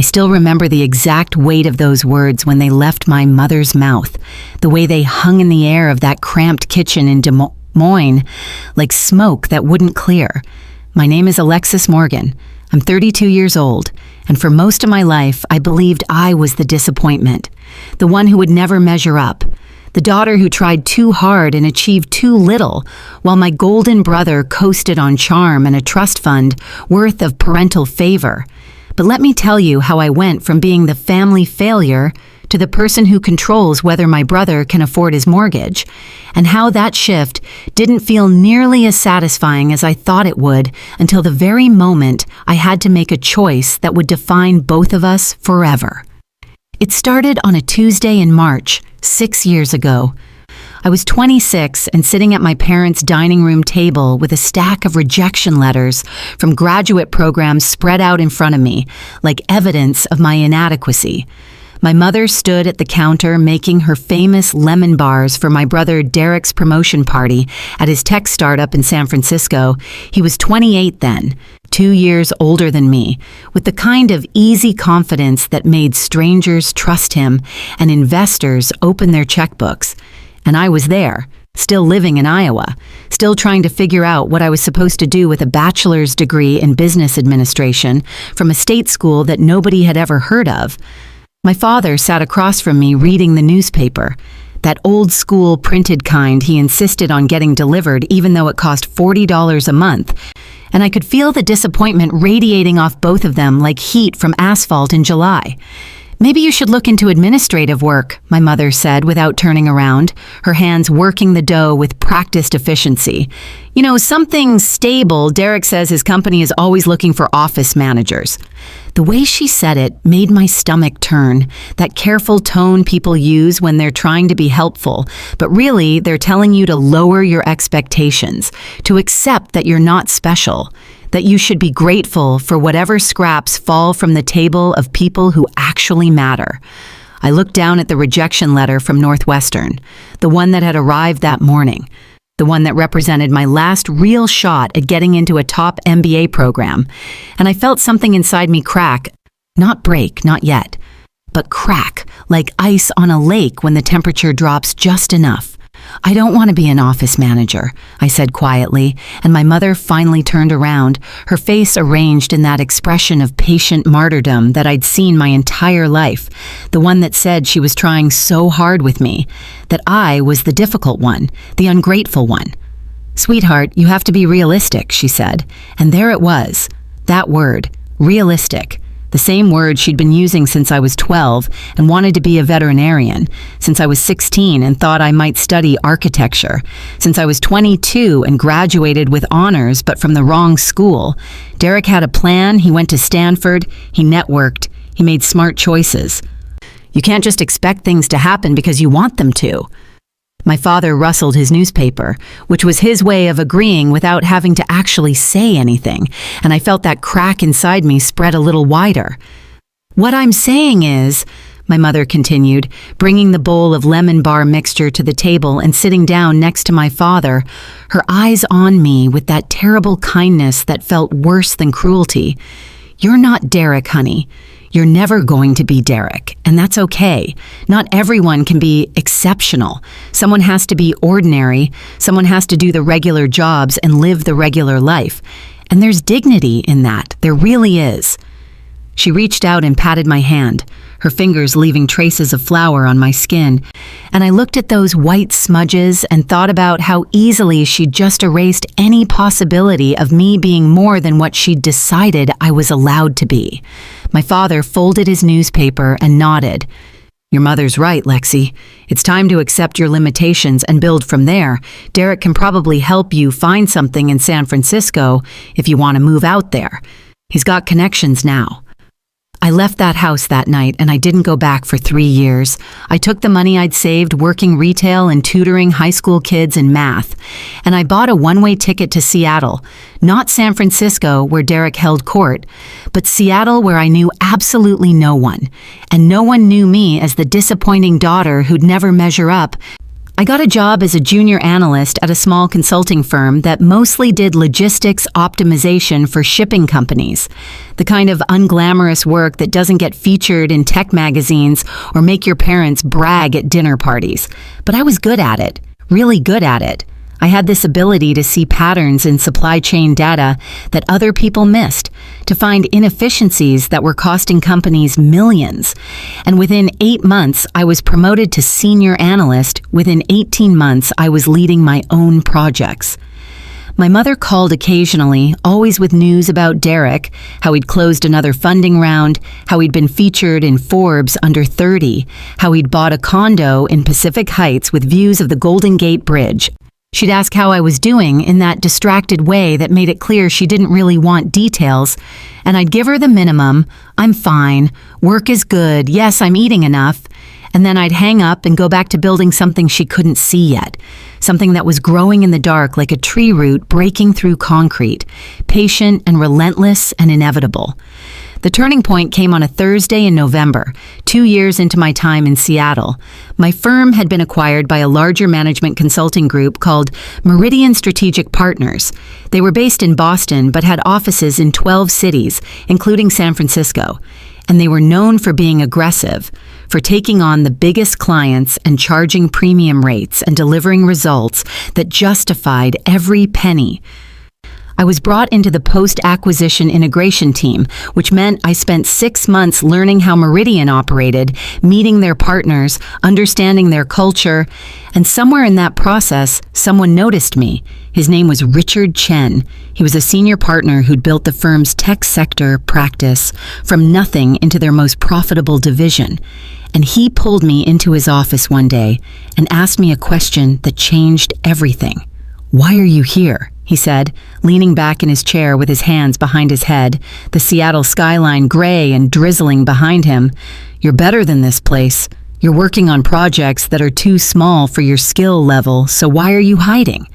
I still remember the exact weight of those words when they left my mother's mouth, the way they hung in the air of that cramped kitchen in Des Moines, like smoke that wouldn't clear. My name is Alexis Morgan. I'm 32 years old, and for most of my life, I believed I was the disappointment, the one who would never measure up, the daughter who tried too hard and achieved too little, while my golden brother coasted on charm and a trust fund worth of parental favor. But let me tell you how I went from being the family failure to the person who controls whether my brother can afford his mortgage, and how that shift didn't feel nearly as satisfying as I thought it would until the very moment I had to make a choice that would define both of us forever. It started on a Tuesday in March, 6 years ago. I was 26 and sitting at my parents' dining room table with a stack of rejection letters from graduate programs spread out in front of me, like evidence of my inadequacy. My mother stood at the counter making her famous lemon bars for my brother Derek's promotion party at his tech startup in San Francisco. He was 28 then, 2 years older than me, with the kind of easy confidence that made strangers trust him and investors open their checkbooks. And I was there, still living in Iowa, still trying to figure out what I was supposed to do with a bachelor's degree in business administration from a state school that nobody had ever heard of. My father sat across from me reading the newspaper, that old school printed kind he insisted on getting delivered even though it cost $40 a month, and I could feel the disappointment radiating off both of them like heat from asphalt in July. "Maybe you should look into administrative work," my mother said without turning around, her hands working the dough with practiced efficiency. "You know, something stable. Derek says his company is always looking for office managers." The way she said it made my stomach turn, that careful tone people use when they're trying to be helpful, but really they're telling you to lower your expectations, to accept that you're not special, that you should be grateful for whatever scraps fall from the table of people who actually matter. I looked down at the rejection letter from Northwestern, the one that had arrived that morning, the one that represented my last real shot at getting into a top MBA program, and I felt something inside me crack, not break, not yet, but crack, like ice on a lake when the temperature drops just enough. "I don't want to be an office manager," I said quietly, and my mother finally turned around, her face arranged in that expression of patient martyrdom that I'd seen my entire life, the one that said she was trying so hard with me, that I was the difficult one, the ungrateful one. "Sweetheart, you have to be realistic," she said, and there it was, that word, realistic. The same word she'd been using since I was 12 and wanted to be a veterinarian, since I was 16 and thought I might study architecture, since I was 22 and graduated with honors but from the wrong school. Derek had a plan, he went to Stanford, he networked, he made smart choices. You can't just expect things to happen because you want them to. My father rustled his newspaper, which was his way of agreeing without having to actually say anything, and I felt that crack inside me spread a little wider. "What I'm saying is," my mother continued, bringing the bowl of lemon bar mixture to the table and sitting down next to my father, her eyes on me with that terrible kindness that felt worse than cruelty. "You're not Derek, honey. You're never going to be Derek, and that's okay. Not everyone can be exceptional. Someone has to be ordinary, someone has to do the regular jobs and live the regular life. And there's dignity in that, there really is." She reached out and patted my hand, her fingers leaving traces of flour on my skin, and I looked at those white smudges and thought about how easily she'd just erased any possibility of me being more than what she'd decided I was allowed to be. My father folded his newspaper and nodded. "Your mother's right, Lexi. It's time to accept your limitations and build from there. Derek can probably help you find something in San Francisco if you want to move out there. He's got connections now." I left that house that night and I didn't go back for 3 years. I took the money I'd saved working retail and tutoring high school kids in math, and I bought a one-way ticket to Seattle, not San Francisco where Derek held court, but Seattle where I knew absolutely no one, and no one knew me as the disappointing daughter who'd never measure up. I got a job as a junior analyst at a small consulting firm that mostly did logistics optimization for shipping companies, the kind of unglamorous work that doesn't get featured in tech magazines or make your parents brag at dinner parties. But I was good at it, really good at it. I had this ability to see patterns in supply chain data that other people missed, to find inefficiencies that were costing companies millions. And within 8 months, I was promoted to senior analyst. Within 18 months, I was leading my own projects. My mother called occasionally, always with news about Derek, how he'd closed another funding round, how he'd been featured in Forbes under 30, how he'd bought a condo in Pacific Heights with views of the Golden Gate Bridge. She'd ask how I was doing in that distracted way that made it clear she didn't really want details, and I'd give her the minimum, I'm fine, work is good, yes, I'm eating enough, and then I'd hang up and go back to building something she couldn't see yet, something that was growing in the dark like a tree root breaking through concrete, patient and relentless and inevitable. The turning point came on a Thursday in November, 2 years into my time in Seattle. My firm had been acquired by a larger management consulting group called Meridian Strategic Partners. They were based in Boston but had offices in 12 cities, including San Francisco. And they were known for being aggressive, for taking on the biggest clients and charging premium rates and delivering results that justified every penny. I was brought into the post-acquisition integration team, which meant I spent 6 months learning how Meridian operated, meeting their partners, understanding their culture, and somewhere in that process, someone noticed me. His name was Richard Chen. He was a senior partner who'd built the firm's tech sector practice from nothing into their most profitable division. And he pulled me into his office one day and asked me a question that changed everything. "Why are you here?" he said, leaning back in his chair with his hands behind his head, the Seattle skyline gray and drizzling behind him. "You're better than this place. You're working on projects that are too small for your skill level, so why are you hiding?"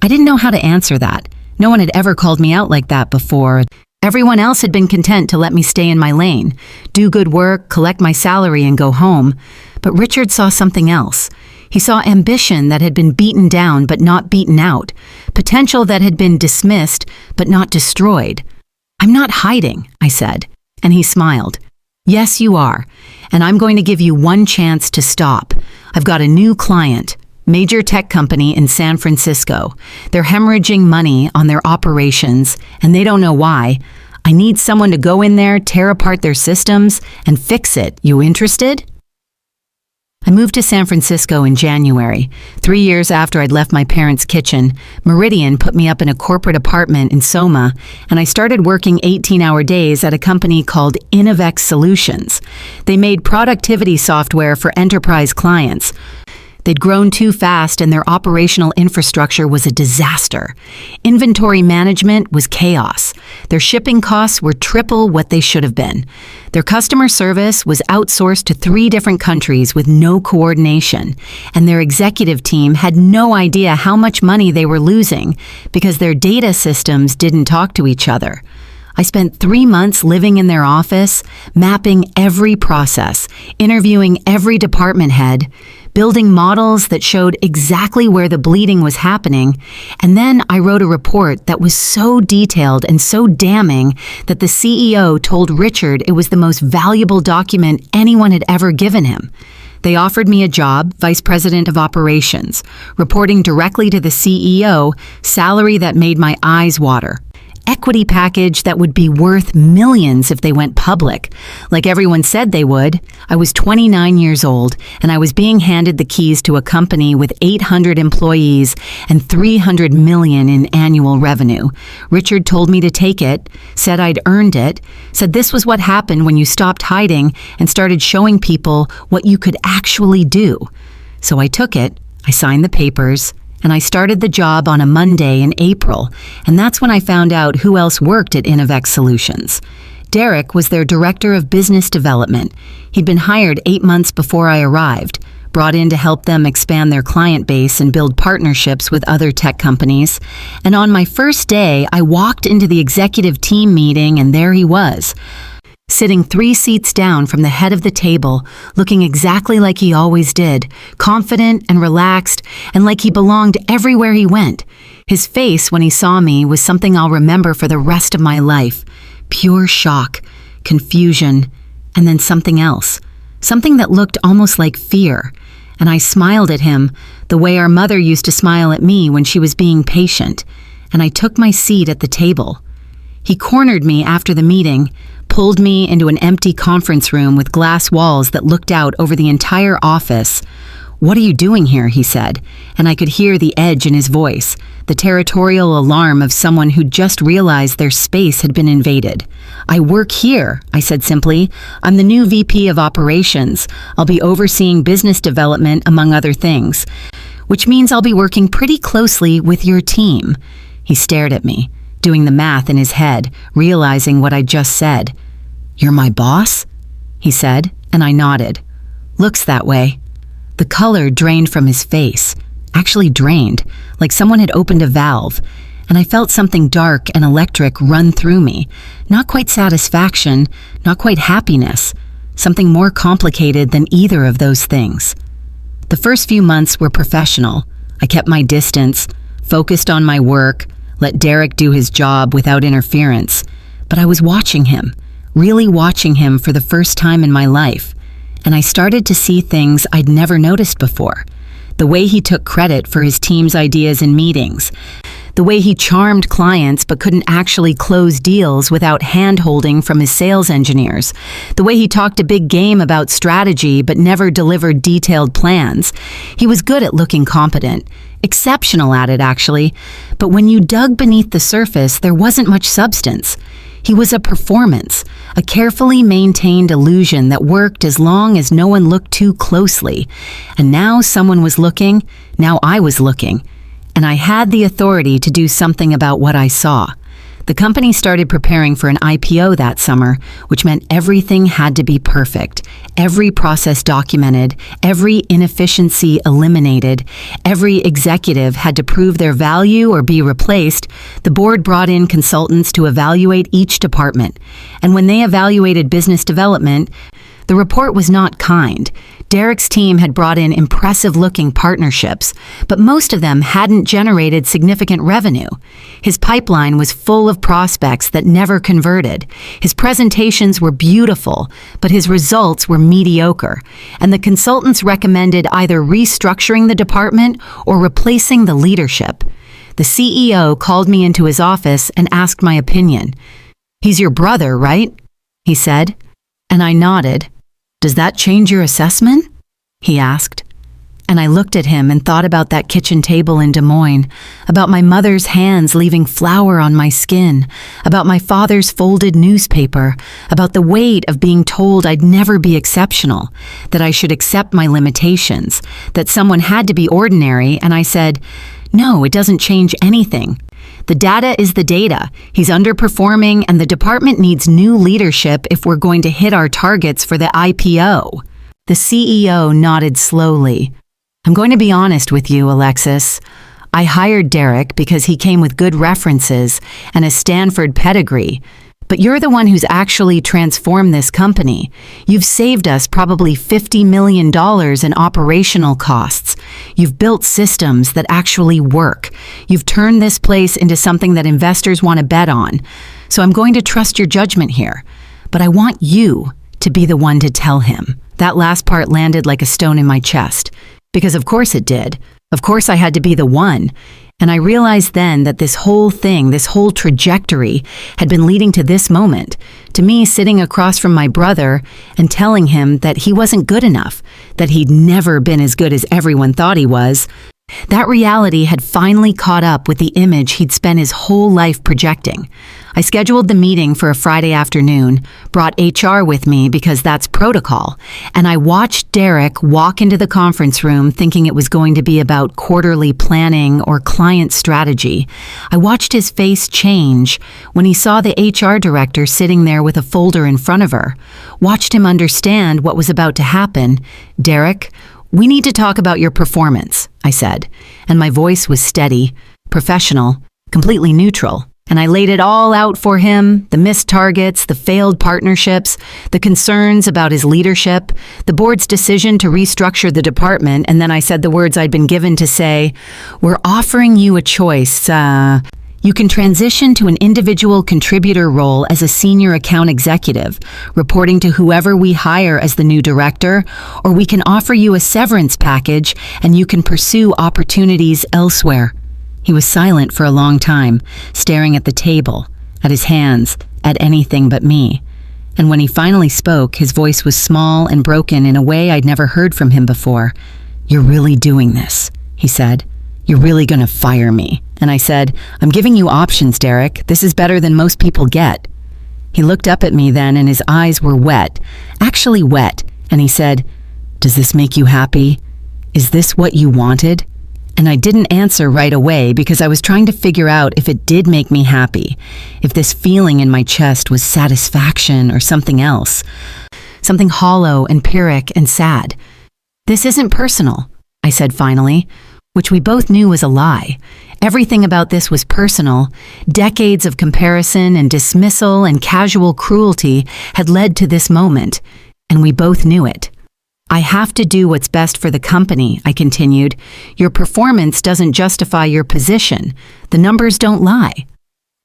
I didn't know how to answer that. No one had ever called me out like that before. Everyone else had been content to let me stay in my lane, do good work, collect my salary, and go home. But Richard saw something else. He saw ambition that had been beaten down but not beaten out, potential that had been dismissed but not destroyed. "I'm not hiding," I said, and he smiled. "Yes, you are, and I'm going to give you one chance to stop. I've got a new client, major tech company in San Francisco. They're hemorrhaging money on their operations, and they don't know why. I need someone to go in there, tear apart their systems, and fix it. You interested?" I moved to San Francisco in January. 3 years after I'd left my parents' kitchen, Meridian put me up in a corporate apartment in Soma, and I started working 18-hour days at a company called Innovex Solutions. They made productivity software for enterprise clients. They'd grown too fast and their operational infrastructure was a disaster. Inventory management was chaos. Their shipping costs were triple what they should have been. Their customer service was outsourced to 3 different countries with no coordination. And their executive team had no idea how much money they were losing because their data systems didn't talk to each other. I spent 3 months living in their office, mapping every process, interviewing every department head, building models that showed exactly where the bleeding was happening, and then I wrote a report that was so detailed and so damning that the CEO told Richard it was the most valuable document anyone had ever given him. They offered me a job, Vice President of Operations, reporting directly to the CEO, salary that made my eyes water. Equity package that would be worth millions if they went public. Like everyone said they would. I was 29 years old, and I was being handed the keys to a company with 800 employees and $300 million in annual revenue. Richard told me to take it, said I'd earned it, said this was what happened when you stopped hiding and started showing people what you could actually do. So I took it, I signed the papers, and I started the job on a Monday in April, and that's when I found out who else worked at Innovex Solutions. Derek was their director of business development. He'd been hired 8 months before I arrived, brought in to help them expand their client base and build partnerships with other tech companies. And on my first day, I walked into the executive team meeting, and there he was. sitting 3 seats down from the head of the table, looking exactly like he always did, confident and relaxed, and like he belonged everywhere he went. His face when he saw me was something I'll remember for the rest of my life. Pure shock, confusion, and then something else. Something that looked almost like fear. And I smiled at him the way our mother used to smile at me when she was being patient. And I took my seat at the table. He cornered me after the meeting, pulled me into an empty conference room with glass walls that looked out over the entire office. "What are you doing here?" he said, and I could hear the edge in his voice, the territorial alarm of someone who just realized their space had been invaded. "I work here," I said simply. "I'm the new VP of Operations. I'll be overseeing business development, among other things, which means I'll be working pretty closely with your team." He stared at me, doing the math in his head, realizing what I just said. "You're my boss?" he said, and I nodded. "Looks that way." The color drained from his face, actually drained, like someone had opened a valve, and I felt something dark and electric run through me. Not quite satisfaction, not quite happiness, something more complicated than either of those things. The first few months were professional. I kept my distance, focused on my work, let Derek do his job without interference. But I was watching him, really watching him for the first time in my life. And I started to see things I'd never noticed before. The way he took credit for his team's ideas in meetings. The way he charmed clients but couldn't actually close deals without hand-holding from his sales engineers. The way he talked a big game about strategy but never delivered detailed plans. He was good at looking competent. Exceptional at it, actually. But when you dug beneath the surface, there wasn't much substance. He was a performance, a carefully maintained illusion that worked as long as no one looked too closely. And now someone was looking, now I was looking. And I had the authority to do something about what I saw. The company started preparing for an IPO that summer, which meant everything had to be perfect. Every process documented, every inefficiency eliminated, every executive had to prove their value or be replaced. The board brought in consultants to evaluate each department. And when they evaluated business development, the report was not kind. Derek's team had brought in impressive-looking partnerships, but most of them hadn't generated significant revenue. His pipeline was full of prospects that never converted. His presentations were beautiful, but his results were mediocre, and the consultants recommended either restructuring the department or replacing the leadership. The CEO called me into his office and asked my opinion. "He's your brother, right?" he said, and I nodded. "Does that change your assessment?" he asked. And I looked at him and thought about that kitchen table in Des Moines, about my mother's hands leaving flour on my skin, about my father's folded newspaper, about the weight of being told I'd never be exceptional, that I should accept my limitations, that someone had to be ordinary, and I said, "No, it doesn't change anything. The data is the data. He's underperforming and the department needs new leadership if we're going to hit our targets for the IPO." The CEO nodded slowly. "I'm going to be honest with you, Alexis. I hired Derek because he came with good references and a Stanford pedigree. But you're the one who's actually transformed this company. You've saved us probably $50 million in operational costs. You've built systems that actually work. You've turned this place into something that investors want to bet on. So I'm going to trust your judgment here. But I want you to be the one to tell him." That last part landed like a stone in my chest. Because of course it did. Of course I had to be the one. And I realized then that this whole thing, this whole trajectory, had been leading to this moment, to me sitting across from my brother and telling him that he wasn't good enough, that he'd never been as good as everyone thought he was. That reality had finally caught up with the image he'd spent his whole life projecting. I scheduled the meeting for a Friday afternoon, brought HR with me because that's protocol, and I watched Derek walk into the conference room thinking it was going to be about quarterly planning or client strategy. I watched his face change when he saw the HR director sitting there with a folder in front of her, watched him understand what was about to happen. "Derek, we need to talk about your performance," I said, and my voice was steady, professional, completely neutral. And I laid it all out for him, the missed targets, the failed partnerships, the concerns about his leadership, the board's decision to restructure the department, and then I said the words I'd been given to say, "We're offering you a choice. You can transition to an individual contributor role as a senior account executive, reporting to whoever we hire as the new director, or we can offer you a severance package and you can pursue opportunities elsewhere." He was silent for a long time, staring at the table, at his hands, at anything but me. And when he finally spoke, his voice was small and broken in a way I'd never heard from him before. "You're really doing this," he said. "You're really going to fire me." And I said, "I'm giving you options, Derek. This is better than most people get." He looked up at me then and his eyes were wet, actually wet, and he said, "Does this make you happy? Is this what you wanted?" And I didn't answer right away because I was trying to figure out if it did make me happy, if this feeling in my chest was satisfaction or something else, something hollow and pyrrhic and sad. "This isn't personal," I said finally, which we both knew was a lie. Everything about this was personal. Decades of comparison and dismissal and casual cruelty had led to this moment, and we both knew it. "I have to do what's best for the company," I continued. "Your performance doesn't justify your position. The numbers don't lie."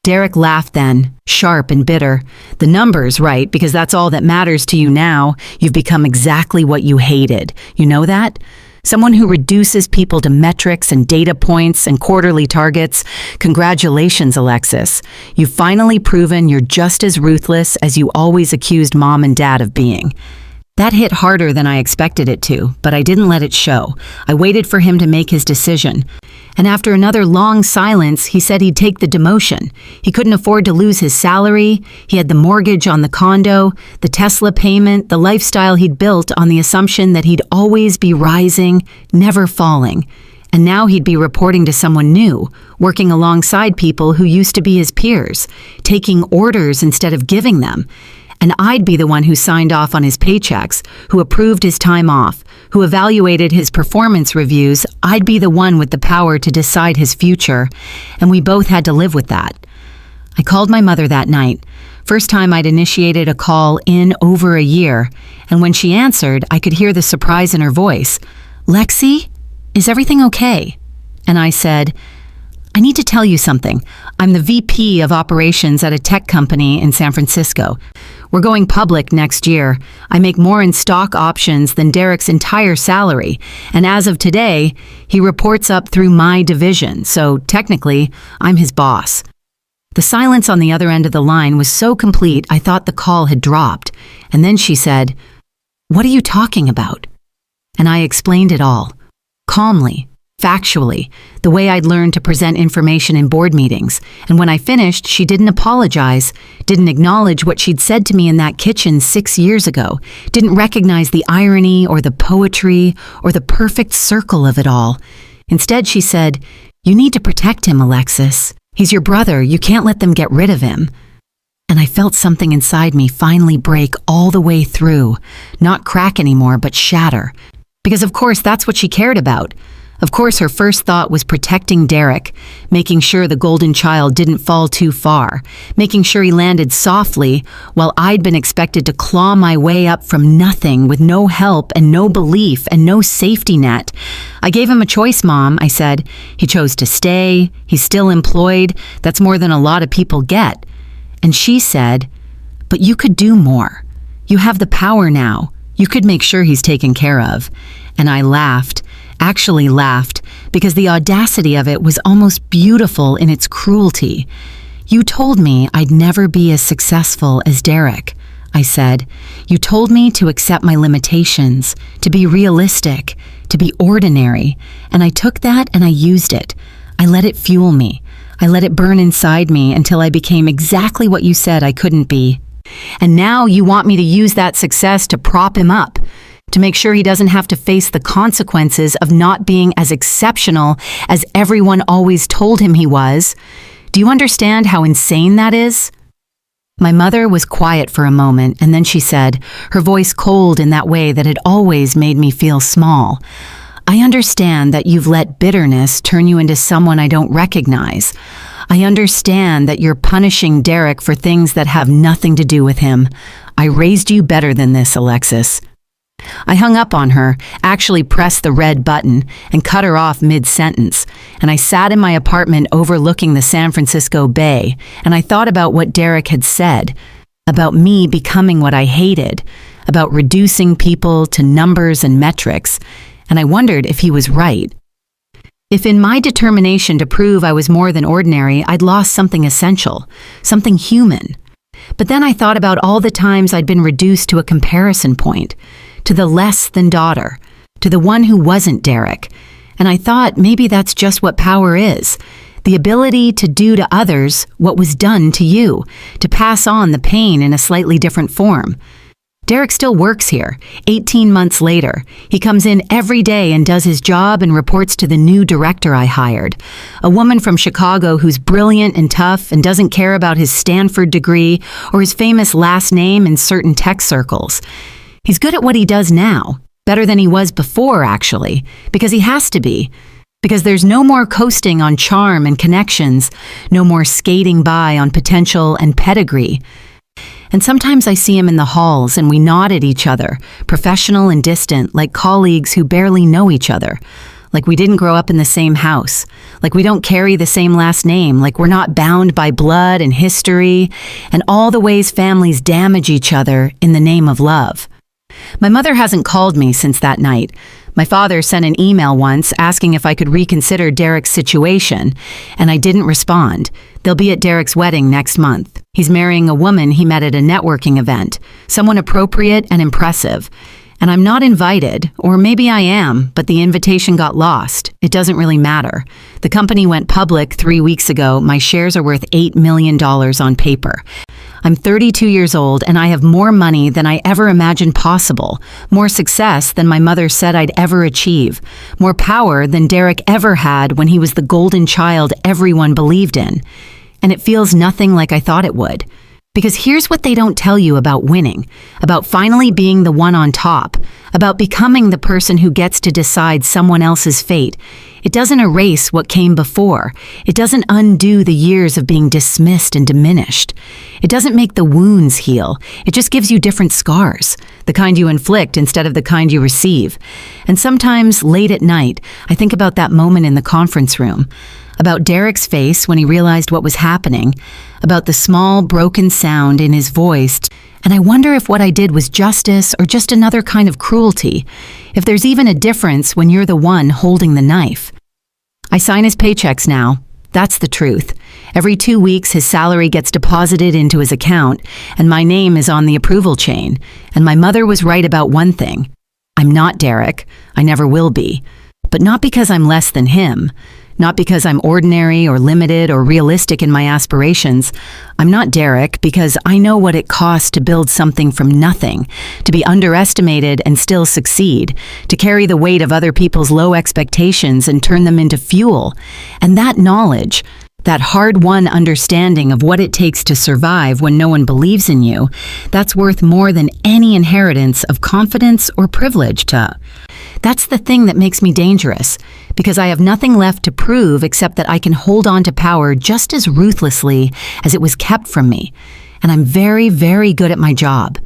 Derek laughed then, sharp and bitter. "The numbers, right, because that's all that matters to you now. You've become exactly what you hated. You know that? Someone who reduces people to metrics and data points and quarterly targets. Congratulations, Alexis. You've finally proven you're just as ruthless as you always accused Mom and Dad of being." That hit harder than I expected it to, but I didn't let it show. I waited for him to make his decision. And after another long silence, he said he'd take the demotion. He couldn't afford to lose his salary. He had the mortgage on the condo, the Tesla payment, the lifestyle he'd built on the assumption that he'd always be rising, never falling. And now he'd be reporting to someone new, working alongside people who used to be his peers, taking orders instead of giving them. And I'd be the one who signed off on his paychecks, who approved his time off, who evaluated his performance reviews. I'd be the one with the power to decide his future, and we both had to live with that. I called my mother that night. First time I'd initiated a call in over a year, and when she answered, I could hear the surprise in her voice. "Lexi, is everything okay?" And I said, "I need to tell you something. I'm the VP of operations at a tech company in San Francisco. We're going public next year. I make more in stock options than Derek's entire salary, and as of today, he reports up through my division, so technically, I'm his boss." The silence on the other end of the line was so complete I thought the call had dropped, and then she said, "What are you talking about?" And I explained it all, calmly, factually, the way I'd learned to present information in board meetings. And when I finished, she didn't apologize, didn't acknowledge what she'd said to me in that kitchen 6 years ago, didn't recognize the irony or the poetry or the perfect circle of it all. Instead, she said, "You need to protect him, Alexis. He's your brother. You can't let them get rid of him." And I felt something inside me finally break all the way through, not crack anymore, but shatter. Because of course, that's what she cared about. Of course, her first thought was protecting Derek, making sure the golden child didn't fall too far, making sure he landed softly while I'd been expected to claw my way up from nothing with no help and no belief and no safety net. "I gave him a choice, Mom," I said. "He chose to stay. He's still employed. That's more than a lot of people get." And she said, "But you could do more. You have the power now. You could make sure he's taken care of." And I laughed. Actually laughed, because the audacity of it was almost beautiful in its cruelty. "You told me I'd never be as successful as Derek," I said. "You told me to accept my limitations, to be realistic, to be ordinary, and I took that and I used it. I let it fuel me. I let it burn inside me until I became exactly what you said I couldn't be. And now you want me to use that success to prop him up, to make sure he doesn't have to face the consequences of not being as exceptional as everyone always told him he was. Do you understand how insane that is?" My mother was quiet for a moment, and then she said, her voice cold in that way that had always made me feel small, I understand that you've let bitterness turn you into someone I don't recognize. I understand that you're punishing Derek for things that have nothing to do with him. I raised you better than this, Alexis." I hung up on her, actually pressed the red button, and cut her off mid-sentence, and I sat in my apartment overlooking the San Francisco Bay, and I thought about what Derek had said, about me becoming what I hated, about reducing people to numbers and metrics, and I wondered if he was right. If in my determination to prove I was more than ordinary, I'd lost something essential, something human. But then I thought about all the times I'd been reduced to a comparison point, to the less than daughter, to the one who wasn't Derek. And I thought maybe that's just what power is, the ability to do to others what was done to you, to pass on the pain in a slightly different form. Derek still works here, 18 months later. He comes in every day and does his job and reports to the new director I hired, a woman from Chicago who's brilliant and tough and doesn't care about his Stanford degree or his famous last name in certain tech circles. He's good at what he does now, better than he was before, actually, because he has to be. Because there's no more coasting on charm and connections, no more skating by on potential and pedigree. And sometimes I see him in the halls and we nod at each other, professional and distant, like colleagues who barely know each other. Like we didn't grow up in the same house. Like we don't carry the same last name. Like we're not bound by blood and history and all the ways families damage each other in the name of love. My mother hasn't called me since that night. My father sent an email once asking if I could reconsider Derek's situation, and I didn't respond. They'll be at Derek's wedding next month. He's marrying a woman he met at a networking event, someone appropriate and impressive. And I'm not invited, or maybe I am, but the invitation got lost. It doesn't really matter. The company went public 3 weeks ago. My shares are worth $8 million on paper. I'm 32 years old and I have more money than I ever imagined possible, more success than my mother said I'd ever achieve, more power than Derek ever had when he was the golden child everyone believed in. And it feels nothing like I thought it would. Because here's what they don't tell you about winning, about finally being the one on top, about becoming the person who gets to decide someone else's fate. It doesn't erase what came before. It doesn't undo the years of being dismissed and diminished. It doesn't make the wounds heal. It just gives you different scars, the kind you inflict instead of the kind you receive. And sometimes, late at night, I think about that moment in the conference room, about Derek's face when he realized what was happening, about the small, broken sound in his voice, and I wonder if what I did was justice or just another kind of cruelty, if there's even a difference when you're the one holding the knife. I sign his paychecks now. That's the truth. Every 2 weeks, his salary gets deposited into his account, and my name is on the approval chain. And my mother was right about one thing. I'm not Derek. I never will be. But not because I'm less than him. Not because I'm ordinary or limited or realistic in my aspirations. I'm not Derek because I know what it costs to build something from nothing, to be underestimated and still succeed, to carry the weight of other people's low expectations and turn them into fuel. And that knowledge, that hard-won understanding of what it takes to survive when no one believes in you, that's worth more than any inheritance of confidence or privilege to. That's the thing that makes me dangerous, because I have nothing left to prove except that I can hold on to power just as ruthlessly as it was kept from me. And I'm very, very good at my job.